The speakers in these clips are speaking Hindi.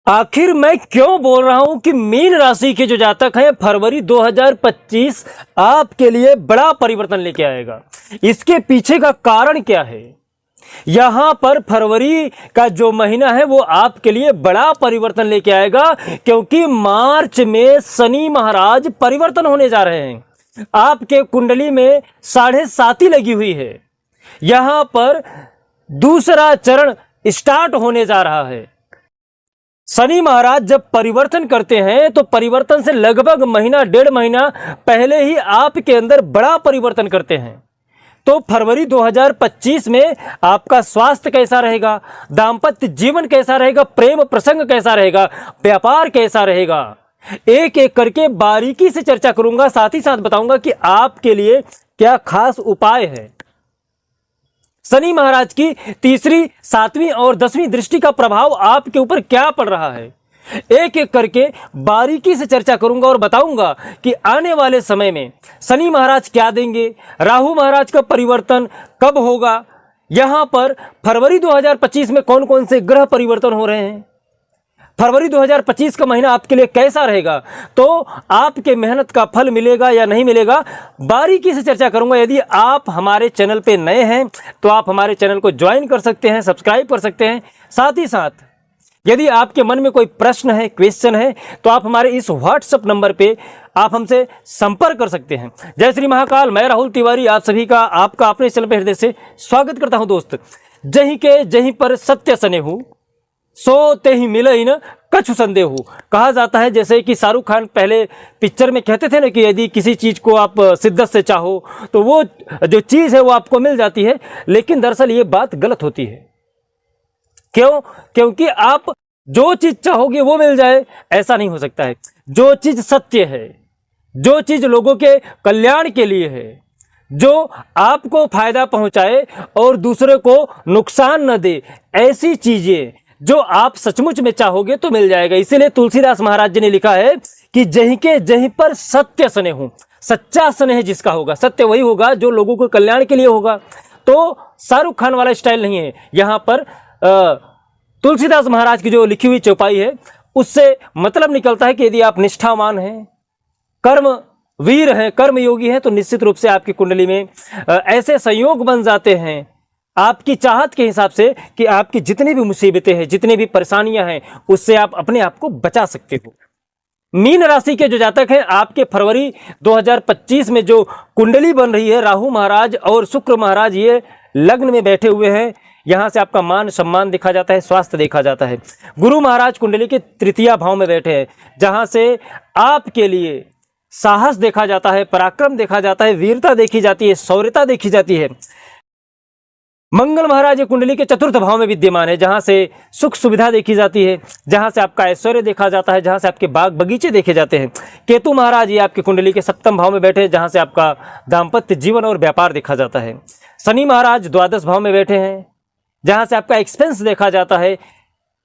आखिर मैं क्यों बोल रहा हूं कि मीन राशि के जो जातक हैं फरवरी 2025 आपके लिए बड़ा परिवर्तन लेके आएगा। इसके पीछे का कारण क्या है? यहां पर फरवरी का जो महीना है वो आपके लिए बड़ा परिवर्तन लेके आएगा, क्योंकि मार्च में शनि महाराज परिवर्तन होने जा रहे हैं। आपके कुंडली में 7.5 लगी हुई है। यहां पर दूसरा चरण स्टार्ट होने जा रहा है। शनि महाराज जब परिवर्तन करते हैं तो परिवर्तन से लगभग महीना 1.5 महीना पहले ही आपके अंदर बड़ा परिवर्तन करते हैं। तो फरवरी 2025 में आपका स्वास्थ्य कैसा रहेगा, दाम्पत्य जीवन कैसा रहेगा, प्रेम प्रसंग कैसा रहेगा, व्यापार कैसा रहेगा, एक एक करके बारीकी से चर्चा करूंगा। साथ ही साथ बताऊंगा कि आपके लिए क्या खास उपाय है। शनि महाराज की तीसरी, 7वीं और 10वीं दृष्टि का प्रभाव आपके ऊपर क्या पड़ रहा है, एक एक करके बारीकी से चर्चा करूंगा और बताऊंगा कि आने वाले समय में शनि महाराज क्या देंगे, राहु महाराज का परिवर्तन कब होगा, यहां पर फरवरी 2025 में कौन कौन से ग्रह परिवर्तन हो रहे हैं, फरवरी 2025 का महीना आपके लिए कैसा रहेगा, तो आपके मेहनत का फल मिलेगा या नहीं मिलेगा, बारीकी से चर्चा करूंगा। यदि आप हमारे चैनल पे नए हैं तो आप हमारे चैनल को ज्वाइन कर सकते हैं, सब्सक्राइब कर सकते हैं। साथ ही साथ यदि आपके मन में कोई प्रश्न है, क्वेश्चन है, तो आप हमारे इस व्हाट्सएप नंबर पे आप हमसे संपर्क कर सकते हैं। जय श्री महाकाल। मैं राहुल तिवारी आप सभी का आपका अपने चैनल पे हृदय से स्वागत करता हूं। दोस्त, जहीं के जहीं पर सत्य सनेहु सो ते ही मिले न कछु संदेहु। कहा जाता है जैसे कि शाहरुख खान पहले पिक्चर में कहते थे ना कि यदि किसी चीज को आप शिद्दत से चाहो तो वो जो चीज है वो आपको मिल जाती है, लेकिन दरअसल ये बात गलत होती है। क्यों? क्योंकि आप जो चीज चाहोगे वो मिल जाए, ऐसा नहीं हो सकता है। जो चीज सत्य है, जो चीज लोगों के कल्याण के लिए है, जो आपको फायदा पहुंचाए और दूसरे को नुकसान न दे, ऐसी चीजें जो आप सचमुच में चाहोगे तो मिल जाएगा। इसीलिए तुलसीदास महाराज जी ने लिखा है कि जहीं के जहीं पर सत्य स्नेह, सच्चा स्नेह जिसका होगा, सत्य वही होगा जो लोगों को कल्याण के लिए होगा। तो शाहरुख खान वाला स्टाइल नहीं है। यहाँ पर तुलसीदास महाराज की जो लिखी हुई चौपाई है उससे मतलब निकलता है कि यदि आप निष्ठावान हैं, कर्म वीर हैं, कर्म योगी हैं, तो निश्चित रूप से आपकी कुंडली में ऐसे संयोग बन जाते हैं आपकी चाहत के हिसाब से कि आपकी जितनी भी मुसीबतें हैं, जितनी भी परेशानियां हैं, उससे आप अपने आप को बचा सकते हो। मीन राशि के जो जातक हैं, आपके फरवरी 2025 में जो कुंडली बन रही है, राहु महाराज और शुक्र महाराज ये लग्न में बैठे हुए हैं। यहां से आपका मान सम्मान देखा जाता है, स्वास्थ्य देखा जाता है। गुरु महाराज कुंडली के 3य भाव में बैठे हैं, जहां से आपके लिए साहस देखा जाता है, पराक्रम देखा जाता है, वीरता देखी जाती है, शौर्यता देखी जाती है। मंगल महाराज कुंडली के 4th भाव में विद्यमान है, जहां से सुख सुविधा देखी जाती है, जहां से आपका ऐश्वर्य देखा जाता है, जहां से आपके बाग बगीचे देखे जाते हैं। केतु महाराज ये आपकी कुंडली के 7th भाव में बैठे हैं, जहां से आपका दाम्पत्य जीवन और व्यापार देखा जाता है। शनि महाराज 12 भाव में बैठे हैं, जहां से आपका एक्सपेंस देखा जाता है,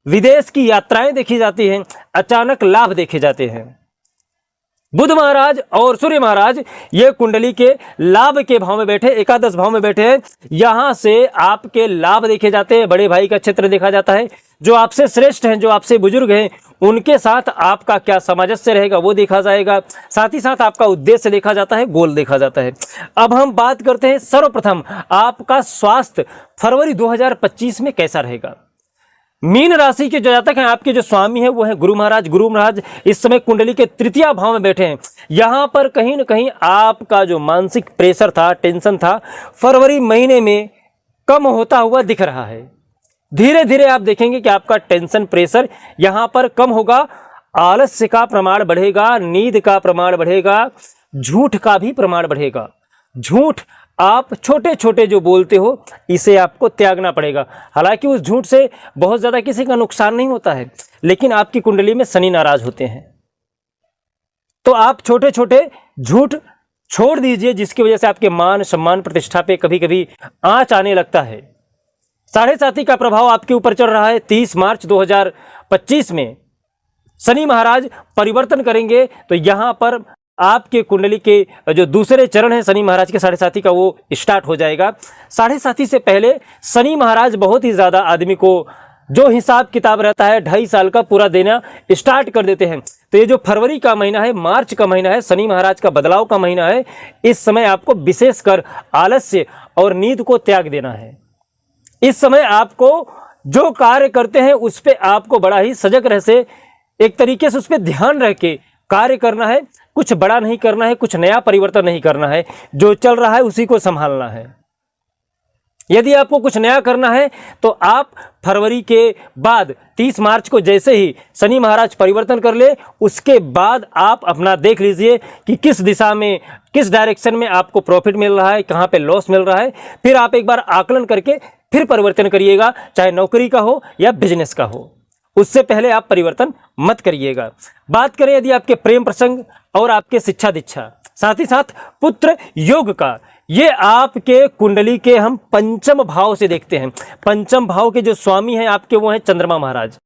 विदेश की यात्राएं देखी जाती हैं, अचानक लाभ देखे जाते हैं। बुध महाराज और सूर्य महाराज ये कुंडली के लाभ के भाव में बैठे, 11 भाव में बैठे हैं। यहां से आपके लाभ देखे जाते हैं, बड़े भाई का क्षेत्र देखा जाता है, जो आपसे श्रेष्ठ हैं, जो आपसे बुजुर्ग हैं, उनके साथ आपका क्या सामंजस्य रहेगा वो देखा जाएगा। साथ ही साथ आपका उद्देश्य देखा जाता है, गोल देखा जाता है। अब हम बात करते हैं सर्वप्रथम आपका स्वास्थ्य फरवरी 2025 में कैसा रहेगा। मीन राशि के जो जातक हैं, आपके जो स्वामी हैं वो है गुरु महाराज। गुरु महाराज इस समय कुंडली के 3य भाव में बैठे हैं। यहां पर कहीं ना कहीं आपका जो मानसिक प्रेशर था, टेंशन था, फरवरी महीने में कम होता हुआ दिख रहा है। धीरे धीरे आप देखेंगे कि आपका टेंशन, प्रेशर यहां पर कम होगा। आलस्य का प्रमाण बढ़ेगा, नींद का प्रमाण बढ़ेगा, झूठ का भी प्रमाण बढ़ेगा। झूठ आप छोटे छोटे जो बोलते हो, इसे आपको त्यागना पड़ेगा। हालांकि उस झूठ से बहुत ज्यादा किसी का नुकसान नहीं होता है, लेकिन आपकी कुंडली में शनि नाराज होते हैं, तो आप छोटे छोटे झूठ छोड़ दीजिए, जिसकी वजह से आपके मान सम्मान प्रतिष्ठा पे कभी कभी आंच आने लगता है। 7.5 का प्रभाव आपके ऊपर चल रहा है। 30 मार्च 2025 में शनि महाराज परिवर्तन करेंगे, तो यहां पर आपके कुंडली के जो दूसरे चरण है शनि महाराज के 7.5 का, वो स्टार्ट हो जाएगा। 7.5 से पहले शनि महाराज बहुत ही ज़्यादा आदमी को जो हिसाब किताब रहता है 2.5 साल का पूरा देना स्टार्ट कर देते हैं। तो ये जो फरवरी का महीना है, मार्च का महीना है, शनि महाराज का बदलाव का महीना है, इस समय आपको विशेषकर आलस्य और नींद को त्याग देना है। इस समय आपको जो कार्य करते हैं उस पर आपको बड़ा ही सजग रह से, एक तरीके से उस पर ध्यान रख के कार्य करना है। कुछ बड़ा नहीं करना है, कुछ नया परिवर्तन नहीं करना है, जो चल रहा है उसी को संभालना है। यदि आपको कुछ नया करना है तो आप फरवरी के बाद 30 मार्च को जैसे ही शनि महाराज परिवर्तन कर ले, उसके बाद आप अपना देख लीजिए कि किस दिशा में, किस डायरेक्शन में आपको प्रॉफिट मिल रहा है, कहाँ पे लॉस मिल रहा है। फिर आप एक बार आकलन करके फिर परिवर्तन करिएगा, चाहे नौकरी का हो या बिजनेस का हो। उससे पहले आप परिवर्तन मत करिएगा। बात करें यदि आपके प्रेम प्रसंग और आपके शिक्षा दीक्षा, साथ ही साथ पुत्र योग का, ये आपके कुंडली के हम पंचम भाव से देखते हैं। पंचम भाव के जो स्वामी हैं आपके वो हैं चंद्रमा महाराज।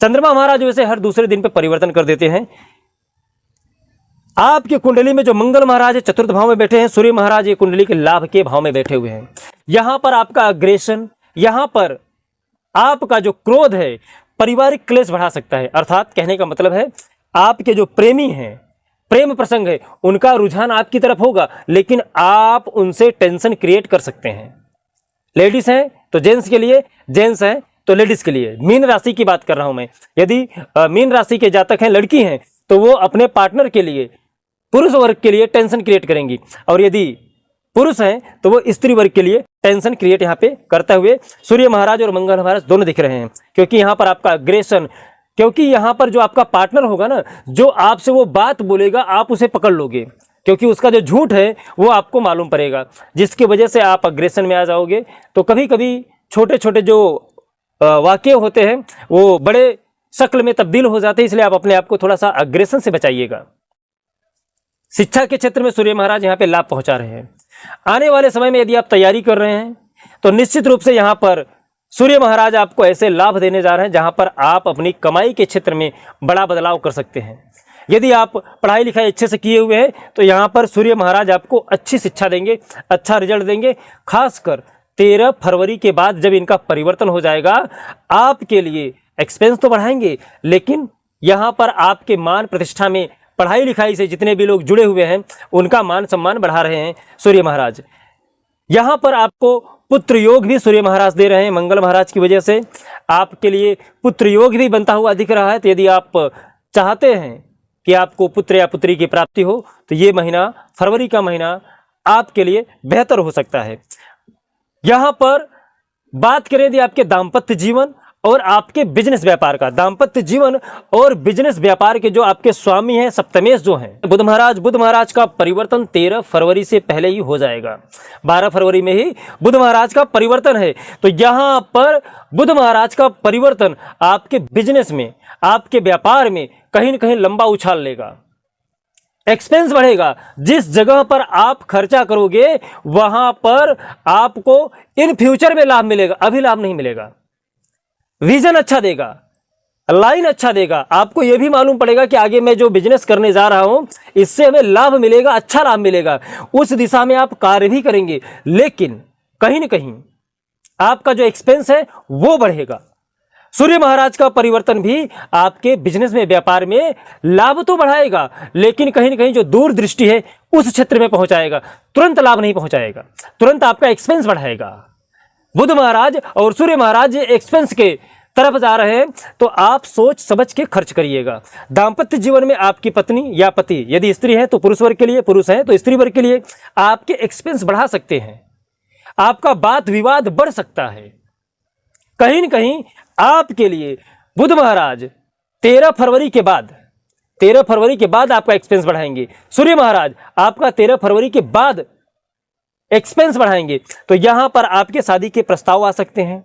चंद्रमा महाराज वैसे हर दूसरे दिन पे परिवर्तन कर देते हैं। आपके कुंडली में जो मंगल महाराज है चतुर्थ भाव में बैठे हैं, सूर्य महाराज ये कुंडली के लाभ के भाव में बैठे हुए हैं। यहां पर आपका अग्रेशन, यहां पर आपका जो क्रोध है पारिवारिक क्लेश बढ़ा सकता है। अर्थात कहने का मतलब है आपके जो प्रेमी हैं, प्रेम प्रसंग है, उनका रुझान आपकी तरफ होगा, लेकिन आप उनसे टेंशन क्रिएट कर सकते हैं। लेडीज हैं तो जेंट्स के लिए, जेंट्स हैं तो लेडीज के लिए। मीन राशि की बात कर रहा हूं मैं। यदि मीन राशि के जातक हैं, लड़की हैं, तो वो अपने पार्टनर के लिए, पुरुष वर्ग के लिए टेंशन क्रिएट करेंगी, और यदि पुरुष हैं तो वो स्त्री वर्ग के लिए टेंशन क्रिएट यहाँ पे करते हुए सूर्य महाराज और मंगल महाराज दोनों दिख रहे हैं। क्योंकि यहाँ पर आपका अग्रेशन, क्योंकि यहाँ पर जो आपका पार्टनर होगा ना, जो आपसे वो बात बोलेगा आप उसे पकड़ लोगे, क्योंकि उसका जो झूठ है वो आपको मालूम पड़ेगा, जिसकी वजह से आप अग्रेशन में आ जाओगे। तो कभी कभी छोटे छोटे जो वाक्य होते हैं वो बड़े शक्ल में तब्दील हो जाते हैं, इसलिए आप अपने आप को थोड़ा सा अग्रेशन से बचाइएगा। शिक्षा के क्षेत्र में सूर्य महाराज यहाँ पे लाभ पहुंचा रहे हैं। आने वाले समय में यदि आप तैयारी कर रहे हैं तो निश्चित रूप से यहाँ पर सूर्य महाराज आपको ऐसे लाभ देने जा रहे हैं जहां पर आप अपनी कमाई के क्षेत्र में बड़ा बदलाव कर सकते हैं। यदि आप पढ़ाई लिखाई अच्छे से किए हुए हैं तो यहाँ पर सूर्य महाराज आपको अच्छी शिक्षा देंगे, अच्छा रिजल्ट देंगे। खासकर 13 फरवरी के बाद जब इनका परिवर्तन हो जाएगा, आपके लिए एक्सपेंस तो बढ़ाएंगे, लेकिन यहाँ पर आपके मान प्रतिष्ठा में, पढ़ाई लिखाई से जितने भी लोग जुड़े हुए हैं उनका मान सम्मान बढ़ा रहे हैं सूर्य महाराज। यहाँ पर आपको पुत्र योग भी सूर्य महाराज दे रहे हैं। मंगल महाराज की वजह से आपके लिए पुत्र योग भी बनता हुआ दिख रहा है। तो यदि आप चाहते हैं कि आपको पुत्र या पुत्री की प्राप्ति हो तो ये महीना, फरवरी का महीना आपके लिए बेहतर हो सकता है। यहाँ पर बात करें यदि आपके दाम्पत्य जीवन और आपके बिजनेस व्यापार का, दाम्पत्य जीवन और बिजनेस व्यापार के जो आपके स्वामी हैं सप्तमेश जो हैं बुध महाराज का परिवर्तन 13 फरवरी से पहले ही हो जाएगा। 12 फरवरी में ही बुध महाराज का परिवर्तन है। तो यहाँ पर बुध महाराज का परिवर्तन आपके बिजनेस में, आपके व्यापार में कहीं न कहीं लंबा उछाल लेगा, एक्सपेंस बढ़ेगा। जिस जगह पर आप खर्चा करोगे वहां पर आपको इन फ्यूचर में लाभ मिलेगा, अभी लाभ नहीं मिलेगा। विजन अच्छा देगा, लाइन अच्छा देगा, आपको यह भी मालूम पड़ेगा कि आगे मैं जो बिजनेस करने जा रहा हूं इससे हमें लाभ मिलेगा, अच्छा लाभ मिलेगा। उस दिशा में आप कार्य भी करेंगे, लेकिन कहीं न कहीं आपका जो एक्सपेंस है वो बढ़ेगा। सूर्य महाराज का परिवर्तन भी आपके बिजनेस में, व्यापार में लाभ तो बढ़ाएगा, लेकिन कहीं न कहीं जो दूरदृष्टि है उस क्षेत्र में पहुंचाएगा, तुरंत लाभ नहीं पहुंचाएगा, तुरंत आपका एक्सपेंस बढ़ाएगा। बुध महाराज और सूर्य महाराज एक्सपेंस के तरफ जा रहे हैं, तो आप सोच समझ के खर्च करिएगा। दाम्पत्य जीवन में आपकी पत्नी या पति, यदि स्त्री है तो पुरुष वर्ग के लिए, पुरुष है तो स्त्री वर्ग के लिए आपके एक्सपेंस बढ़ा सकते हैं, आपका वाद विवाद बढ़ सकता है। कहीं न कहीं आपके लिए बुध महाराज 13 फरवरी के बाद आपका एक्सपेंस बढ़ाएंगे। सूर्य महाराज आपका 13 फरवरी के बाद एक्सपेंस बढ़ाएंगे। तो यहां पर आपके शादी के प्रस्ताव आ सकते हैं,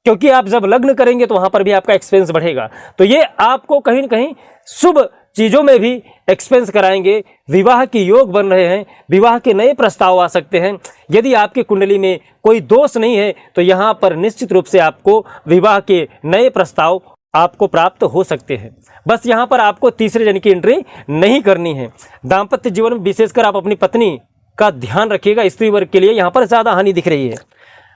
क्योंकि आप जब लग्न करेंगे तो वहां पर भी आपका एक्सपेंस बढ़ेगा। तो ये आपको कहीं न कहीं शुभ चीजों में भी एक्सपेंस कराएंगे। विवाह के योग बन रहे हैं, विवाह के नए प्रस्ताव आ सकते हैं। यदि आपकी कुंडली में कोई दोष नहीं है तो यहां पर निश्चित रूप से आपको विवाह के नए प्रस्ताव आपको प्राप्त हो सकते हैं। बस यहां पर आपको तीसरे जन की एंट्री नहीं करनी है। दाम्पत्य जीवन में विशेषकर आप अपनी पत्नी का ध्यान रखिएगा। स्त्री वर्ग के लिए यहां पर ज्यादा हानि दिख रही है।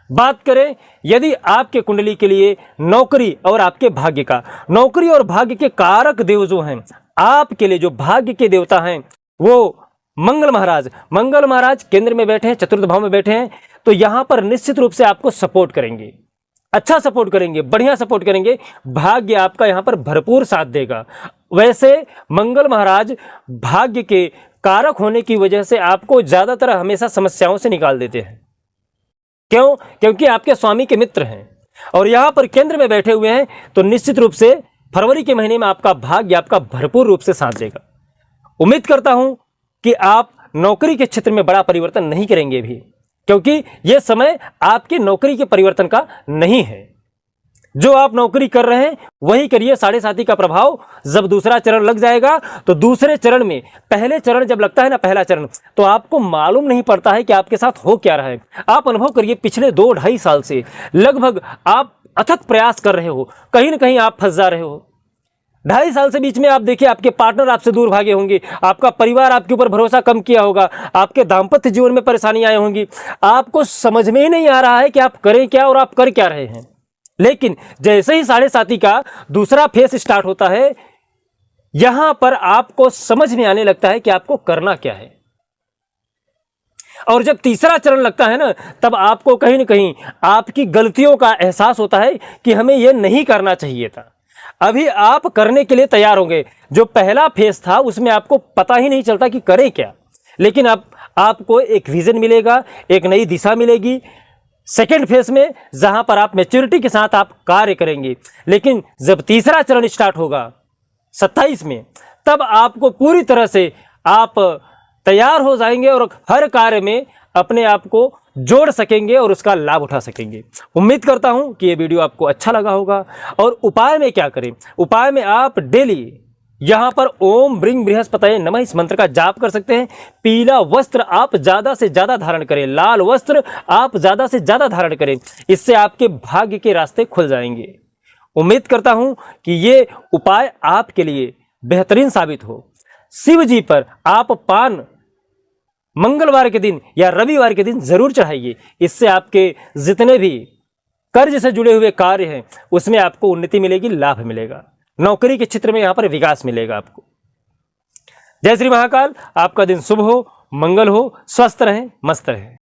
बात करें यदि आपके कुंडली के लिए नौकरी और आपके भाग्य का, नौकरी और भाग्य के कारक देव जो हैं, आपके लिए जो भाग्य के देवता हैं वो मंगल महाराज। मंगल महाराज केंद्र में बैठे हैं, चतुर्थ भाव में बैठे हैं, तो यहां पर निश्चित रूप से आपको सपोर्ट करेंगे, अच्छा सपोर्ट करेंगे, बढ़िया सपोर्ट करेंगे। भाग्य आपका यहां पर भरपूर साथ देगा। वैसे मंगल महाराज भाग्य के कारक होने की वजह से आपको ज्यादातर हमेशा समस्याओं से निकाल देते हैं। क्यों? क्योंकि आपके स्वामी के मित्र हैं और यहां पर केंद्र में बैठे हुए हैं, तो निश्चित रूप से फरवरी के महीने में आपका भाग्य आपका भरपूर रूप से साथ देगा। उम्मीद करता हूं कि आप नौकरी के क्षेत्र में बड़ा परिवर्तन नहीं करेंगे भी, क्योंकि यह समय आपकी नौकरी के परिवर्तन का नहीं है। जो आप नौकरी कर रहे हैं वही करिए। साढ़े साथी का प्रभाव जब दूसरा चरण लग जाएगा तो दूसरे चरण में, पहले चरण जब लगता है ना, पहला चरण, तो आपको मालूम नहीं पड़ता है कि आपके साथ हो क्या रहा है। आप अनुभव करिए, पिछले 2-2.5 साल से लगभग आप अथक प्रयास कर रहे हो, कहीं ना कहीं आप फंस जा रहे हो। 2.5 साल से बीच में आप देखिए आपके पार्टनर आपसे दूर भागे होंगे, आपका परिवार आपके ऊपर भरोसा कम किया होगा, आपके दाम्पत्य जीवन में परेशानियां आई होंगी। आपको समझ में ही नहीं आ रहा है कि आप करें क्या और आप कर क्या रहे हैं। लेकिन जैसे ही साढ़े साथी का दूसरा फेस स्टार्ट होता है, यहां पर आपको समझ में आने लगता है कि आपको करना क्या है। और जब तीसरा चरण लगता है ना, तब आपको कहीं ना कहीं आपकी गलतियों का एहसास होता है कि हमें यह नहीं करना चाहिए था। अभी आप करने के लिए तैयार होंगे। जो पहला फेस था उसमें आपको पता ही नहीं चलता कि करें क्या, लेकिन आपको एक विजन मिलेगा, एक नई दिशा मिलेगी। सेकेंड फेज में जहां पर आप मैच्योरिटी के साथ आप कार्य करेंगे। लेकिन जब तीसरा चरण स्टार्ट होगा 27 में, तब आपको पूरी तरह से आप तैयार हो जाएंगे और हर कार्य में अपने आप को जोड़ सकेंगे और उसका लाभ उठा सकेंगे। उम्मीद करता हूं कि ये वीडियो आपको अच्छा लगा होगा। और उपाय में क्या करें? उपाय में आप डेली यहां पर ओम ब्रिंग बृहस्पतये नमः इस मंत्र का जाप कर सकते हैं। पीला वस्त्र आप ज्यादा से ज्यादा धारण करें, लाल वस्त्र आप ज्यादा से ज्यादा धारण करें, इससे आपके भाग्य के रास्ते खुल जाएंगे। उम्मीद करता हूं कि ये उपाय आपके लिए बेहतरीन साबित हो। शिव जी पर आप पान मंगलवार के दिन या रविवार के दिन जरूर चढ़ाइए। इससे आपके जितने भी कर्ज से जुड़े हुए कार्य हैं उसमें आपको उन्नति मिलेगी, लाभ मिलेगा। नौकरी के क्षेत्र में यहां पर विकास मिलेगा आपको। जय श्री महाकाल। आपका दिन शुभ हो, मंगल हो, स्वस्थ रहें, मस्त रहें।